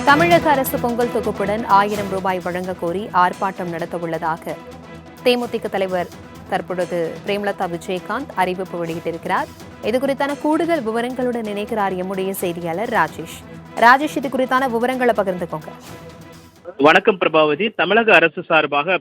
தமிழக அரசு பொங்கல் தொகுப்புடன் 1000 ரூபாய் வழங்க கோரி ஆர்ப்பாட்டம் நடத்தவுள்ளதாக தேமுதிக தலைவர் தற்பொழுது பிரேமலதா விஜயகாந்த் அறிவிப்பு வெளியிட்டிருக்கிறார். இதுகுறித்தான கூடுதல் விவரங்களுடன் இணைக்கிறார் எம்முடைய செய்தியாளர் ராஜேஷ், இது குறித்தான விவரங்களை பகிர்ந்துக்கோங்க. வணக்கம் பிரபாவதி. தமிழக அரசு சார்பாக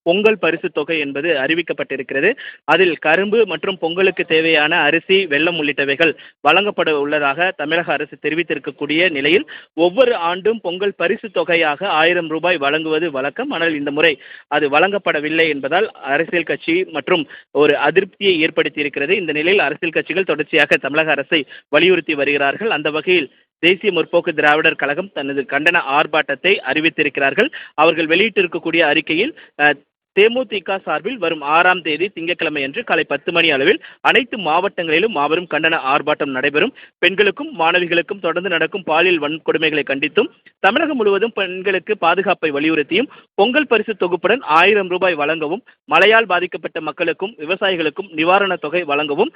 பொங்கல் பரிசு தொகை என்பது அறிவிக்கப்பட்டிருக்கிறது. அதில் கரும்பு மற்றும் பொங்கலுக்கு தேவையான அரிசி, வெல்லம் உள்ளிட்டவைகள் வழங்கப்பட உள்ளதாக தமிழக அரசு தெரிவித்திருக்கக்கூடிய நிலையில் ஒவ்வொரு ஆண்டும் பொங்கல் பரிசு தொகையாக 1000 ரூபாய் வழங்குவது வழக்கம். ஆனால் இந்த முறை அது வழங்கப்படவில்லை என்பதால் அரசியல் கட்சி மற்றும் ஒரு அதிருப்தியை ஏற்படுத்தியிருக்கிறது. இந்த நிலையில் அரசியல் கட்சிகள் தொடர்ச்சியாக தமிழக அரசை வலியுறுத்தி வருகிறார்கள். அந்த வகையில் தேசிய முற்போக்கு திராவிடர் கழகம் தனது கண்டன ஆர்ப்பாட்டத்தை அறிவித்திருக்கிறார்கள். அவர்கள் வெளியிட்டிருக்கக்கூடிய அறிக்கையில் தேமுதிக சார்பில் வரும் 6ஆம் தேதி திங்கட்கிழமை அன்று காலை 10 மணி அளவில் அனைத்து மாவட்டங்களிலும் மாபெரும் கண்டன ஆர்ப்பாட்டம் நடைபெறும். பெண்களுக்கும் மாணவிகளுக்கும் தொடர்ந்து நடக்கும் பாலியல் வன்கொடுமைகளை கண்டித்தும் தமிழகம் முழுவதும் பெண்களுக்கு பாதுகாப்பை வலியுறுத்தியும் பொங்கல் பரிசு தொகுப்புடன் 1000 ரூபாய் வழங்கவும், மழையால் பாதிக்கப்பட்ட மக்களுக்கும் விவசாயிகளுக்கும் நிவாரணத் தொகை வழங்கவும்,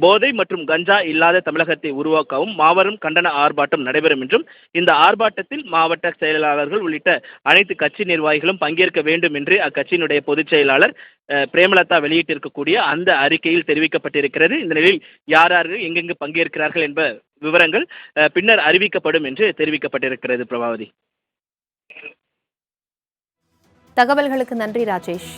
போதை மற்றும் கஞ்சா இல்லாத தமிழகத்தை உருவாக்கவும் மாபெரும் கண்டன ஆர்ப்பாட்டம் நடைபெறும் என்றும் இந்த ஆர்ப்பாட்டத்தில் மாவட்ட செயலாளர்கள் உள்ளிட்ட அனைத்து கட்சி நிர்வாகிகளும் பங்கேற்க வேண்டும் என்று அக்கட்சியினுடைய பொதுச் செயலாளர் பிரேமலதா வெளியிட்டிருக்கக்கூடிய அந்த அறிக்கையில் தெரிவிக்கப்பட்டிருக்கிறது. இந்த நிலையில் யார் எங்கெங்கு பங்கேற்கிறார்கள் என்ப விவரங்கள் பின்னர் அறிவிக்கப்படும் என்று தெரிவிக்கப்பட்டிருக்கிறது. பிரபாவதி, தகவல்களுக்கு நன்றி ராஜேஷ்.